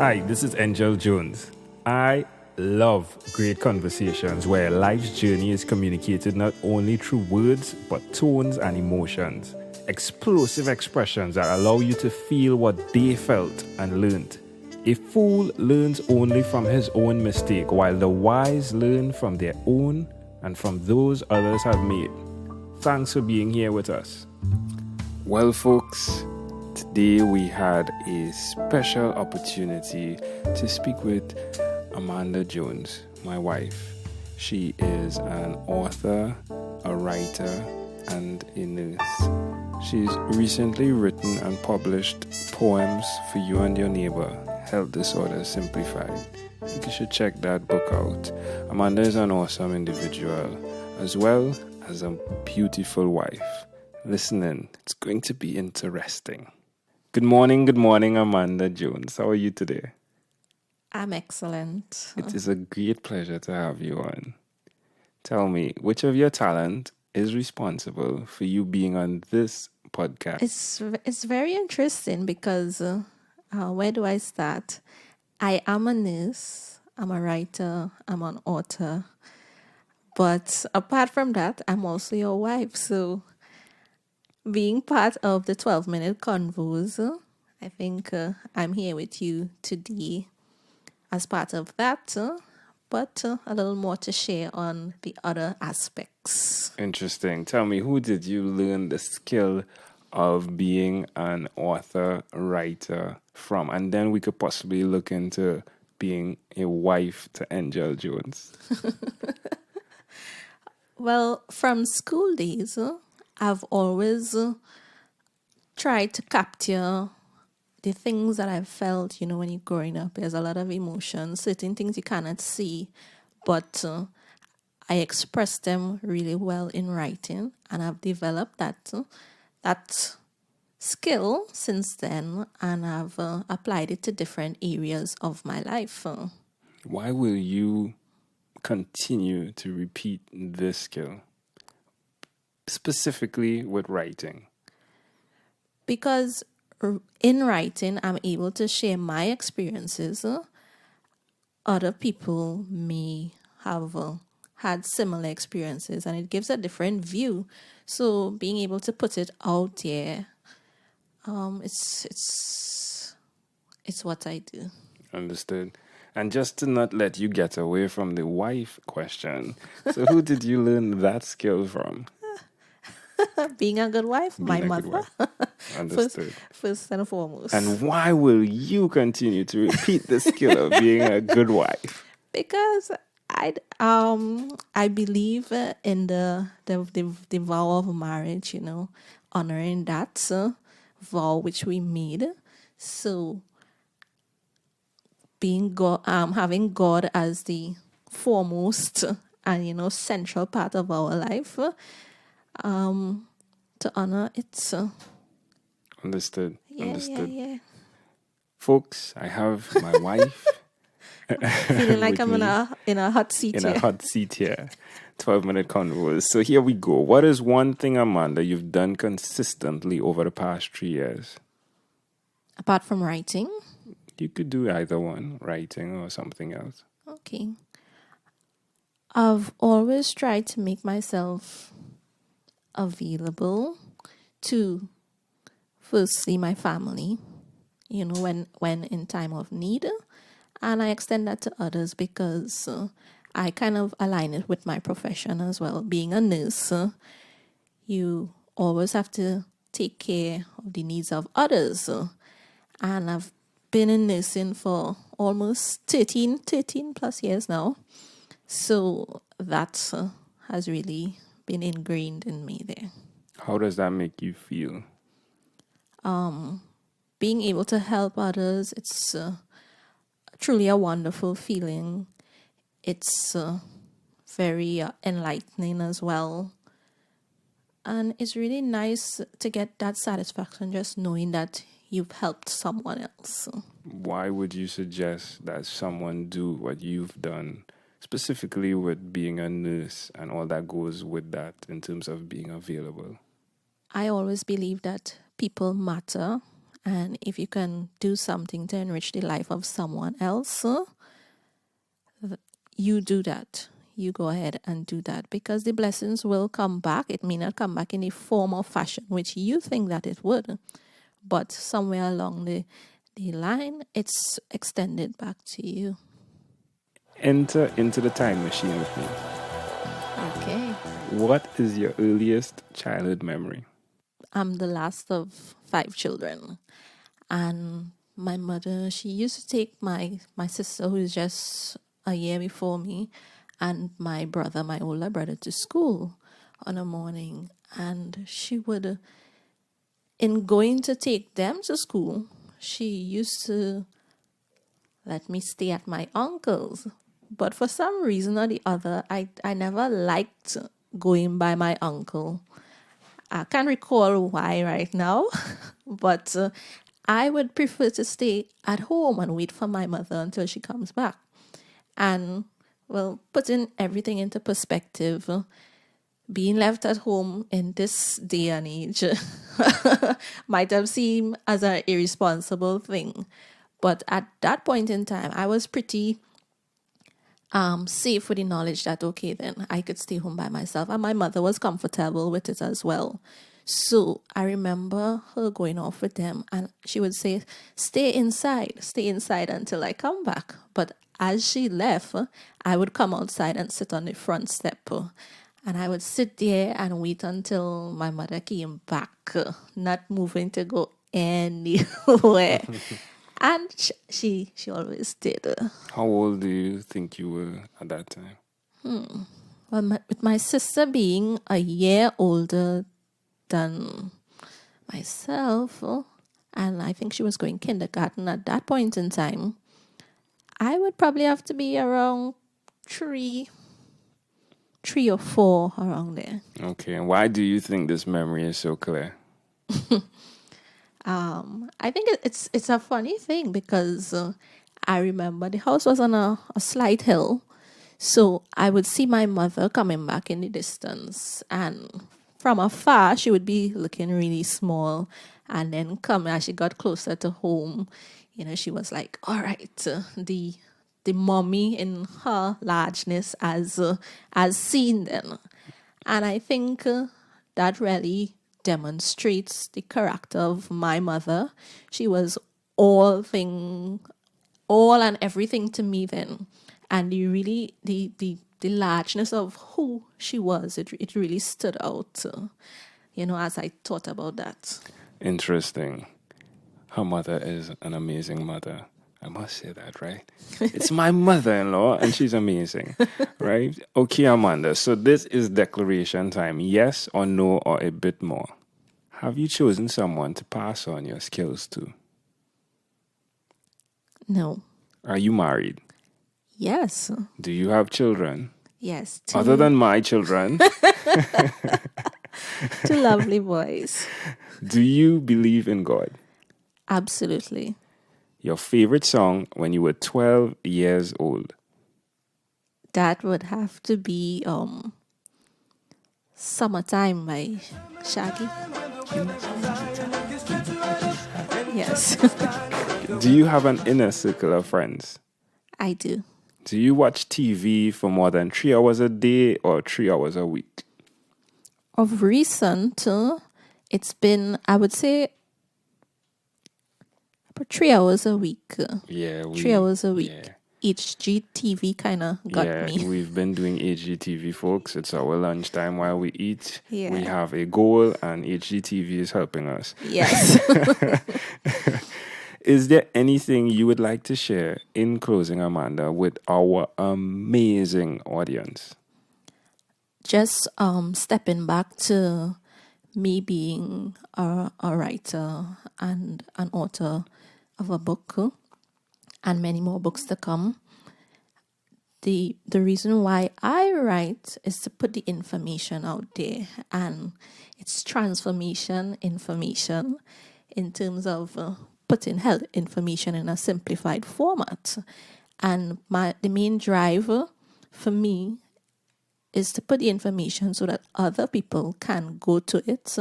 Hi, this is Angel Jones. I love great conversations where life's journey is communicated not only through words, but tones and emotions. Explosive expressions that allow you to feel what they felt and learned. A fool learns only from his own mistake, while the wise learn from their own and from those others have made. Thanks for being here with us. Well, folks, today we had a special opportunity to speak with Casandra Jones, my wife. She is an author, a writer, and a nurse. She's recently written and published Poems for You and Your Neighbor, Health Disorders Simplified. I think you should check that book out. Amanda is an awesome individual, as well as a beautiful wife. Listen in, it's going to be interesting. Good morning, Casandra Jones. How are you today? I'm excellent. It is a great pleasure to have you on. Tell me, which of your talent is responsible for you being on this podcast? It's very interesting because where do I start? I am a nurse, I'm a writer, I'm an author. But apart from that, I'm also your wife. So being part of the 12-minute Convos, I think I'm here with you today as part of that, but a little more to share on the other aspects. Interesting. Tell me, who did you learn the skill of being an author, writer from? And then we could possibly look into being a wife to Angel Jones. Well, from school days, I've always tried to capture the things that I've felt, when you're growing up. There's a lot of emotions, certain things you cannot see, but I express them really well in writing, and I've developed that skill since then, and I've applied it to different areas of my life. Why will you continue to repeat this skill, specifically with writing? Because in writing, I'm able to share my experiences. Other people may have had similar experiences, and it gives a different view. So being able to put it out there, it's what I do. Understood. And just to not let you get away from the wife question, so who did you learn that skill from? Being a good wife, my mother. Understood. First and foremost. And why will you continue to repeat the skill of being a good wife? Because I believe in the vow of marriage, honoring that vow which we made. So being God, having God as the foremost and central part of our life, to honor it. Understood. Understood. Yeah. Folks, I have my wife. Feeling like I'm in a hot seat here. In a hot seat here. 12-minute Convos. So here we go. What is one thing, Amanda, you've done consistently over the past 3 years? Apart from writing? You could do either one, writing or something else. Okay. I've always tried to make myself available to, firstly, my family, when in time of need. And I extend that to others because I kind of align it with my profession as well. Being a nurse, you always have to take care of the needs of others. And I've been in nursing for almost 13 plus years now. So that has really been ingrained in me there. How does that make you feel? Being able to help others, it's truly a wonderful feeling. It's very enlightening as well. And it's really nice to get that satisfaction just knowing that you've helped someone else. Why would you suggest that someone do what you've done, specifically with being a nurse and all that goes with that in terms of being available? I always believe that people matter And if you can do something to enrich the life of someone else, you do that. You go ahead and do that, because the blessings will come back. It may not come back in a form or fashion which you think that it would, but somewhere along the line, it's extended back to you. Enter into the time machine with me. Okay. What is your earliest childhood memory? I'm the last of 5 children. And my mother, she used to take my sister, who is just a year before me, and my brother, my older brother, to school on a morning. And she would, in going to take them to school, she used to let me stay at my uncle's. But for some reason or the other, I never liked going by my uncle. I can't recall why right now, but I would prefer to stay at home and wait for my mother until she comes back. And, well, putting everything into perspective, being left at home in this day and age might have seemed as an irresponsible thing. But at that point in time, I was pretty safe with the knowledge that, okay, then I could stay home by myself. And my mother was comfortable with it as well. So I remember her going off with them, and she would say, stay inside until I come back. But as she left, I would come outside and sit on the front step. And I would sit there and wait until my mother came back, not moving to go anywhere. And she always did. How old do you think you were at that time? Well, with my sister being a year older than myself, and I think she was going kindergarten at that point in time, I would probably have to be around 3 or 4, around there. Okay, and why do you think this memory is so clear? I think it's a funny thing, because I remember the house was on a slight hill, so I would see my mother coming back in the distance, and from afar she would be looking really small, and then as she got closer to home, she was like, all right, the mommy in her largeness as seen then. And I think that really demonstrates the character of my mother. She was all and everything to me then, and the largeness of who she was, it really stood out. As I thought about that. Interesting. Her mother is an amazing mother. I must say that, right? It's my mother-in-law, and she's amazing, right? Okay, Amanda, so this is declaration time. Yes or no, or a bit more. Have you chosen someone to pass on your skills to? No. Are you married? Yes. Do you have children? Yes. Other than my children? 2 lovely boys. Do you believe in God? Absolutely. Your favorite song when you were 12 years old? That would have to be Summertime by Shaggy. Yes. Do you have an inner circle of friends? I do. Do you watch TV for more than 3 hours a day or 3 hours a week? Of recent, it's been, I would say, about 3 hours a week. 3 hours a week. Yeah. HGTV kind of got me. Yeah, we've been doing HGTV, folks. It's our lunchtime while we eat. Yeah. We have a goal, and HGTV is helping us. Yes. Is there anything you would like to share in closing, Amanda, with our amazing audience? Just stepping back to me being a writer and an author of a book, and many more books to come. The reason why I write is to put the information out there, and it's transformation information in terms of putting health information in a simplified format. And the main driver for me is to put the information so that other people can go to it,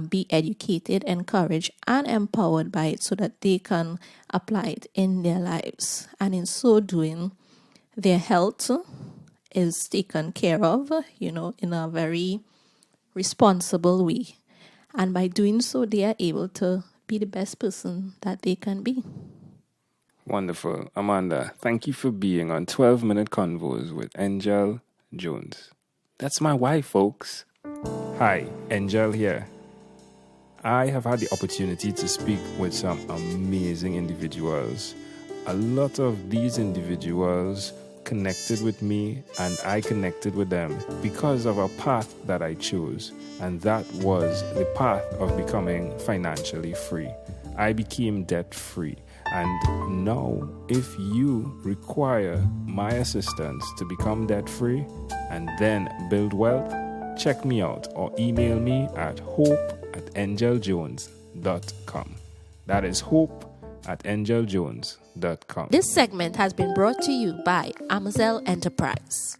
be educated, encouraged, and empowered by it so that they can apply it in their lives. And in so doing, their health is taken care of, in a very responsible way. And by doing so, they are able to be the best person that they can be. Wonderful. Amanda, thank you for being on 12-Minute Convos with Angel Jones. That's my wife, folks. Hi, Angel here. I have had the opportunity to speak with some amazing individuals. A lot of these individuals connected with me and I connected with them because of a path that I chose, and that was the path of becoming financially free. I became debt-free, and now if you require my assistance to become debt-free and then build wealth, check me out or email me at hope@angeljones.com. That is hope@angeljones.com. This segment has been brought to you by Amazel Enterprise.